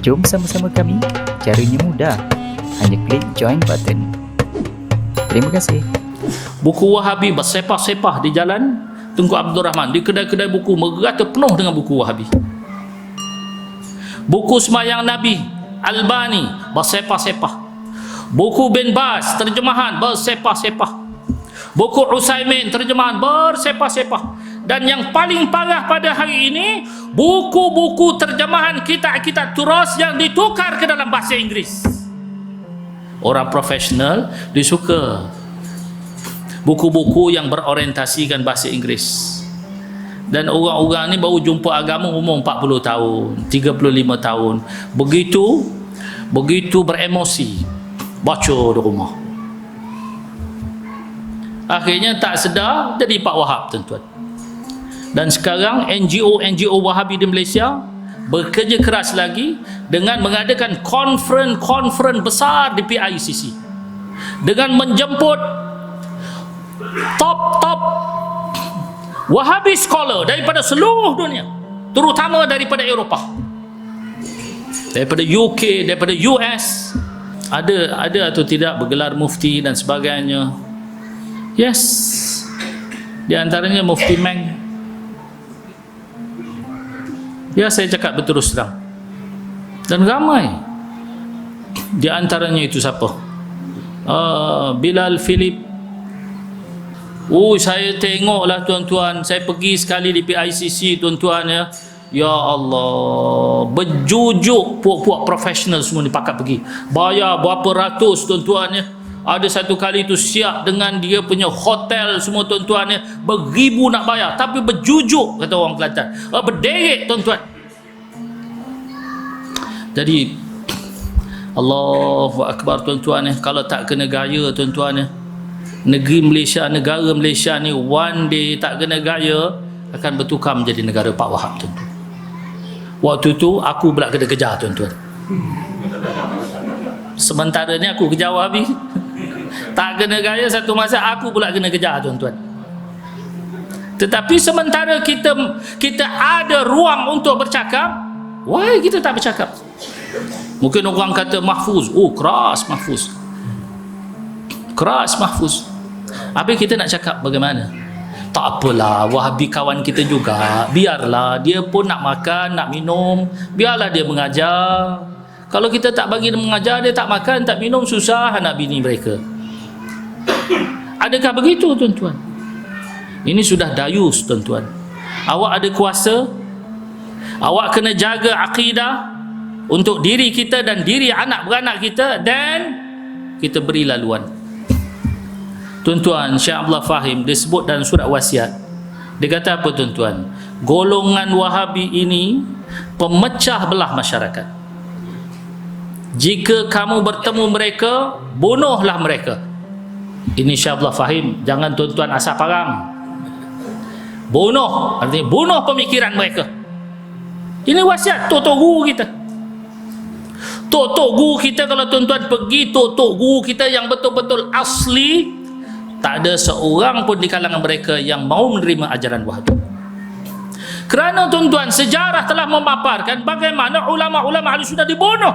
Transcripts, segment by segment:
Jom sama-sama kami. Caranya mudah. Hanya klik join button. Terima kasih. Buku Wahabi bersepah-sepah di jalan Tunku Abdul Rahman, di kedai-kedai buku merata penuh dengan buku Wahabi. Buku Semayang Nabi Albani bersepah-sepah. Buku Bin Baz terjemahan bersepah-sepah. Buku Usaimin terjemahan bersepah-sepah. Dan yang paling parah pada hari ini, buku-buku terjemahan kitab-kitab turas yang ditukar ke dalam bahasa Inggeris. Orang profesional dia suka buku-buku yang berorientasikan bahasa Inggeris. Dan orang-orang ni baru jumpa agama umur 40 tahun, 35 tahun. Begitu beremosi baca di rumah. Akhirnya tak sedar jadi Pak Wahab, tuan-tuan. Dan sekarang NGO Wahabi di Malaysia bekerja keras lagi dengan mengadakan konferensi besar di PICC dengan menjemput top Wahabi scholar daripada seluruh dunia, terutama daripada Eropah, daripada UK, daripada US. Ada atau tidak bergelar mufti dan sebagainya. Yes, di antaranya Mufti Meng. Ya, saya cakap berterus terang. Dan ramai. Di antaranya itu siapa? Bilal Philip. Saya tengoklah tuan-tuan, saya pergi sekali di PICC tuan-tuan ya. Ya Allah, berjujuk puak-puak profesional semua ni pakat pergi. Bayar berapa ratus tuan-tuan ya. Ada satu kali tu siap dengan dia punya hotel semua tuan-tuan ya. Beribu nak bayar, tapi berjujuk kata orang Kelantan. Berderet tuan-tuan. Jadi Allahu Akbar tuan-tuan ya. Kalau tak kena gaya tuan-tuan ya, negeri Malaysia, negara Malaysia ni one day tak kena gaya akan bertukar menjadi negara Pak Wahab, tuan-tuan. Waktu tu aku pula kena kejar, tuan-tuan. Sementara ni aku kejar Wahabi. Tak kena gaya, satu masa aku pula kena kejar, tuan-tuan. Tetapi sementara kita ada ruang untuk bercakap, why kita tak bercakap? Mungkin orang kata Mahfuz, keras Mahfuz. Keras Mahfuz. Habis kita nak cakap bagaimana? Tak apalah, Wahabi kawan kita juga. Biarlah, dia pun nak makan, nak minum. Biarlah dia mengajar. Kalau kita tak bagi dia mengajar, dia tak makan, tak minum, susah anak bini mereka. Adakah begitu, tuan-tuan? Ini sudah dayus, tuan-tuan. Awak ada kuasa, awak kena jaga akidah untuk diri kita dan diri anak beranak kita, dan kita beri laluan. Tuan-tuan, Syekh Abdullah Fahim disebut dalam surat wasiat. Dia kata apa, tuan-tuan? Golongan Wahabi ini pemecah belah masyarakat. Jika kamu bertemu mereka, bunuhlah mereka. Ini Syekh Abdullah Fahim, jangan tuan-tuan asal parang. Bunuh, artinya bunuh pemikiran mereka. Ini wasiat tok-tok guru kita. Tok-tok guru kita, kalau tuan-tuan pergi tok-tok guru kita yang betul-betul asli, tak ada seorang pun di kalangan mereka yang mau menerima ajaran Wahabi. Kerana tuan-tuan, sejarah telah memaparkan bagaimana ulama-ulama Ahli Sunnah dibunuh.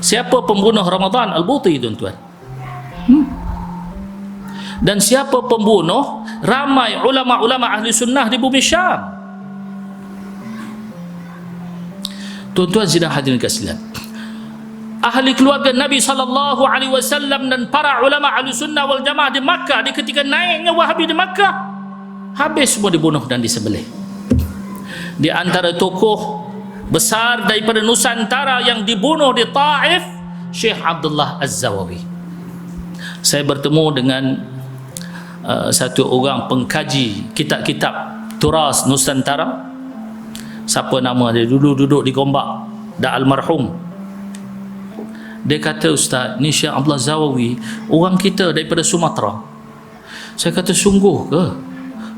Siapa pembunuh Ramadan Al-Buti, tuan-tuan? Dan siapa pembunuh ramai ulama-ulama Ahli Sunnah di bumi Syam? Tuan-tuan sidang hadirin sekalian, ahli keluarga Nabi SAW dan para ulama Ahli Sunnah wal Jamaah di Makkah, di ketika naiknya Wahabi di Makkah, habis semua dibunuh dan disembelih. Di antara tokoh besar daripada Nusantara yang dibunuh di Taif, Syekh Abdullah Az-Zawawi. Saya bertemu dengan satu orang pengkaji kitab-kitab turas Nusantara. Siapa nama dia? Dulu duduk di Gombak, dah almarhum. Dia kata, Ustaz, ni Syekh Abdullah Zawawi, orang kita daripada Sumatera. Saya kata, sungguh ke?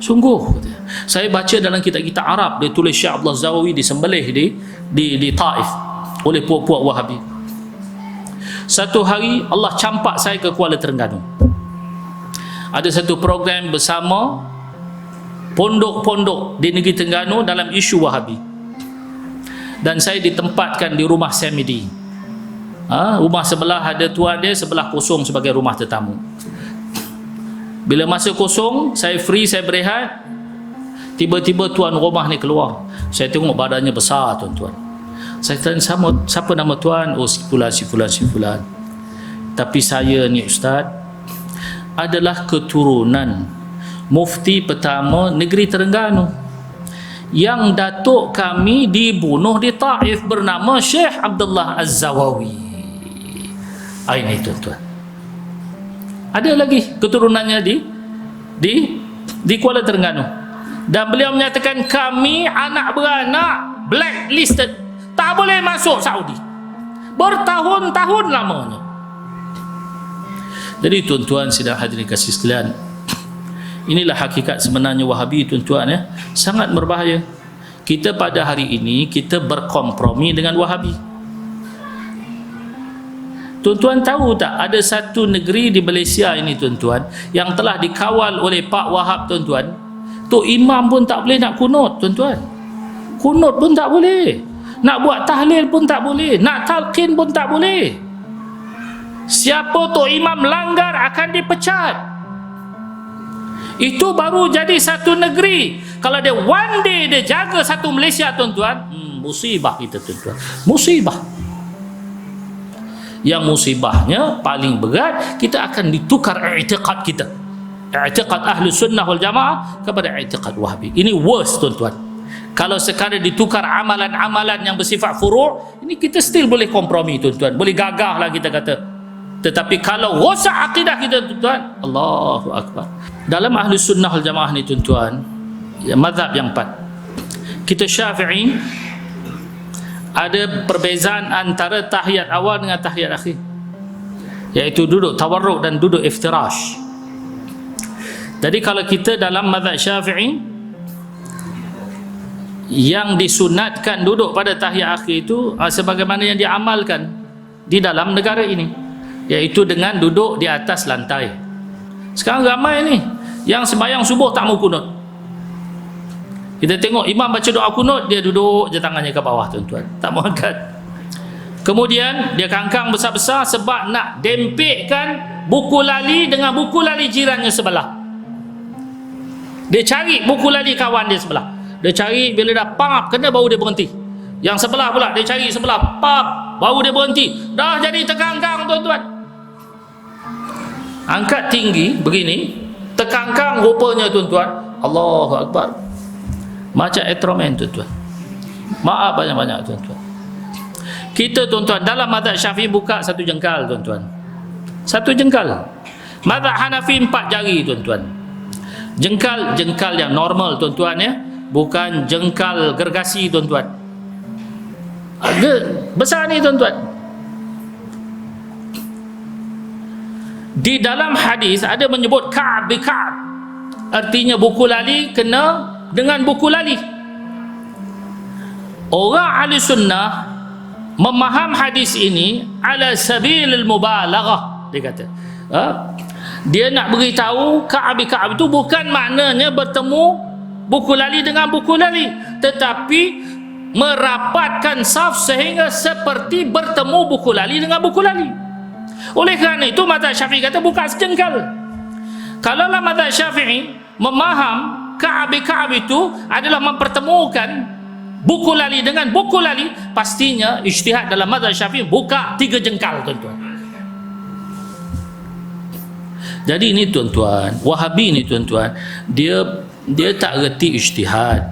Sungguh. Saya baca dalam kitab-kitab Arab, dia tulis Syekh Abdullah Zawawi disembelih di Taif oleh puak-puak Wahabi. Satu hari Allah campak saya ke Kuala Terengganu. Ada satu program bersama pondok-pondok di negeri Terengganu dalam isu Wahabi. dan saya ditempatkan di rumah Samidi. Rumah sebelah ada tuan dia, sebelah kosong sebagai rumah tetamu. Bila masa kosong, saya free, saya berehat, tiba-tiba tuan rumah ni keluar. Saya tengok badannya besar, tuan-tuan. Saya tanya, siapa nama tuan? Oh, si fulan, si fulan, si fulan. Tapi saya ni ustaz adalah keturunan mufti pertama negeri Terengganu, yang datuk kami dibunuh di Taif, bernama Syekh Abdullah Az-Zawawi. Ini tuan-tuan. Ada lagi keturunannya di Kuala Terengganu, dan beliau menyatakan kami anak beranak blacklisted, tak boleh masuk Saudi bertahun-tahun lamanya. Jadi tuan-tuan sidang hadirin kasih sekalian, inilah hakikat sebenarnya Wahabi, tuan-tuan, ya. Sangat berbahaya. Kita pada hari ini kita berkompromi dengan Wahabi. Tuan-tuan tahu tak, ada satu negeri di Malaysia ini, tuan-tuan, yang telah dikawal oleh Pak Wahab, tuan-tuan. Tok imam pun tak boleh nak kunut, tuan-tuan. Kunut pun tak boleh. Nak buat tahlil pun tak boleh. Nak talqin pun tak boleh. Siapa tok imam langgar akan dipecat. Itu baru jadi satu negeri. Kalau dia one day dia jaga satu Malaysia, tuan-tuan, musibah kita, tuan-tuan. Musibah. Yang musibahnya paling berat, kita akan ditukar i'tiqad kita, i'tiqad ahli sunnah wal jamaah kepada i'tiqad Wahabi. Ini worst, tuan-tuan. Kalau sekadar ditukar amalan-amalan yang bersifat furu', ini kita still boleh kompromi, tuan-tuan, boleh gagah lah kita kata. Tetapi kalau rosak akidah kita, tuan-tuan, Allahu Akbar. Dalam ahli sunnah wal jamaah ni, tuan-tuan, mazhab yang 4, kita Syafi'i, ada perbezaan antara tahiyat awal dengan tahiyat akhir, iaitu duduk tawarruk dan duduk iftirash. Jadi kalau kita dalam mazhab Syafi'i, yang disunatkan duduk pada tahiyat akhir itu sebagaimana yang diamalkan di dalam negara ini, iaitu dengan duduk di atas lantai. Sekarang ramai ni yang sembahyang subuh tak mau kunut. Kita tengok imam baca doa kunut, dia duduk je tangannya ke bawah, tuan-tuan, tak mau angkat. Kemudian dia kangkang besar-besar sebab nak dempekkan buku lali dengan buku lali jirannya sebelah. Dia cari buku lali kawan dia sebelah, dia cari, bila dah pap kena baru dia berhenti. Yang sebelah pula dia cari sebelah, pap baru dia berhenti. Dah jadi terkangkang, tuan-tuan. Angkat tinggi begini, terkangkang rupanya, tuan-tuan. Allahu Akbar. Macam Etroman, tuan-tuan. Maaf banyak-banyak, tuan-tuan. Kita, tuan-tuan, dalam mazhab Syafi'i buka satu jengkal, tuan-tuan. Satu jengkal. Mazhab Hanafi 4 jari, tuan-tuan. Jengkal yang normal, tuan-tuan, ya. Bukan jengkal gergasi, tuan-tuan. Besar ni, tuan-tuan. Di dalam hadis ada menyebut Ka'ab bi Ka'ab. Artinya buku lali kena dengan buku lali. Orang ahli sunnah memaham hadis ini ala sabilil mubalaghah, dia kata. Dia nak beritahu Ka'ab bi Ka'ab itu bukan maknanya bertemu buku lali dengan buku lali, tetapi merapatkan saf sehingga seperti bertemu buku lali dengan buku lali. Oleh kerana itu mazhab Syafi'i kata buka sejengkal. Kalau lah mazhab Syafi'i memaham Ka'ab bi Ka'ab itu adalah mempertemukan buku lali dengan buku lali, pastinya ijtihad dalam mazhab Syafi'i buka 3 jengkal, tuan-tuan. Jadi ini, tuan-tuan, Wahabi ni, tuan-tuan, dia tak reti ijtihad,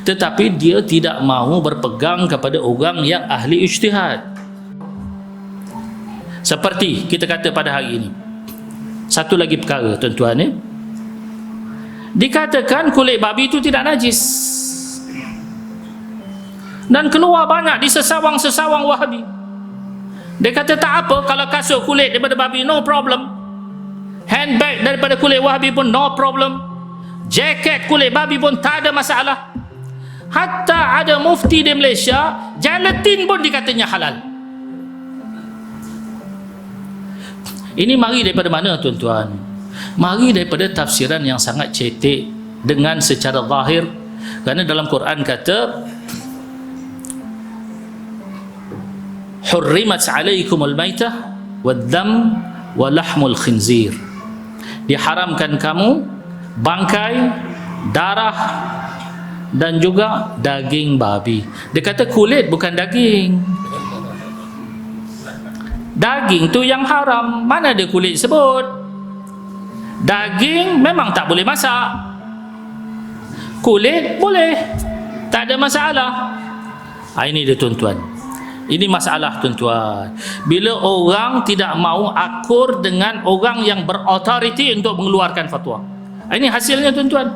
tetapi dia tidak mahu berpegang kepada orang yang ahli ijtihad. Seperti kita kata pada hari ini, satu lagi perkara, tuan-tuan, ya. Dikatakan kulit babi itu tidak najis, dan keluar banyak di sesawang-sesawang Wahabi. Dia kata tak apa kalau kasut kulit daripada babi, no problem. Handbag daripada kulit Wahabi pun no problem. Jaket kulit babi pun tak ada masalah. Hatta ada mufti di Malaysia, gelatin pun dikatanya halal. Ini mari daripada mana, tuan-tuan? Mari daripada tafsiran yang sangat cetek dengan secara zahir. Kerana dalam Quran kata hurrimat alaikumul maitah wad-dam wa lahmul khinzir. Diharamkan kamu bangkai, darah dan juga daging babi. Dia kata kulit bukan daging. Daging tu yang haram. Mana ada kulit sebut? Daging memang tak boleh masak. Kulit boleh. Tak ada masalah. Ini dia tuan-tuan. Ini masalah tuan-tuan. Bila orang tidak mau akur dengan orang yang berautoriti untuk mengeluarkan fatwa. Ini hasilnya tuan-tuan.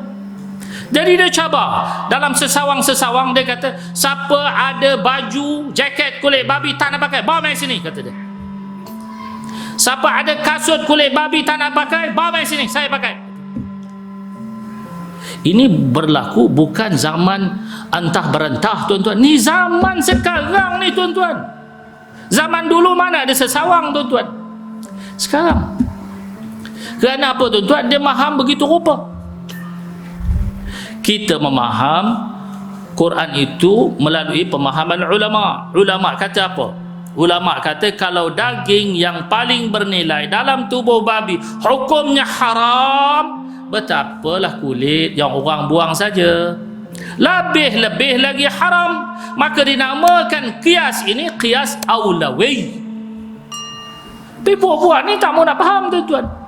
Jadi dia cabar. Dalam sesawang-sesawang dia kata, siapa ada baju, jaket kulit babi tak nak pakai, bawa mai sini, kata dia. Siapa ada kasut kulit babi tak nak pakai, bawa mai sini, saya pakai. Ini berlaku bukan zaman antah berentah tuan-tuan. Ni zaman sekarang ni tuan-tuan. Zaman dulu mana ada sesawang tuan-tuan. Sekarang. Kerana apa tuan-tuan? Dia faham begitu rupa. Kita memaham Quran itu melalui pemahaman ulama. Ulama kata apa? Ulama kata kalau daging yang paling bernilai dalam tubuh babi hukumnya haram, betapalah kulit yang orang buang saja. Lebih-lebih lagi haram. Maka dinamakan qiyas ini qiyas aulawi. Tapi buat-buat ni tak mau nak faham tuan-tuan.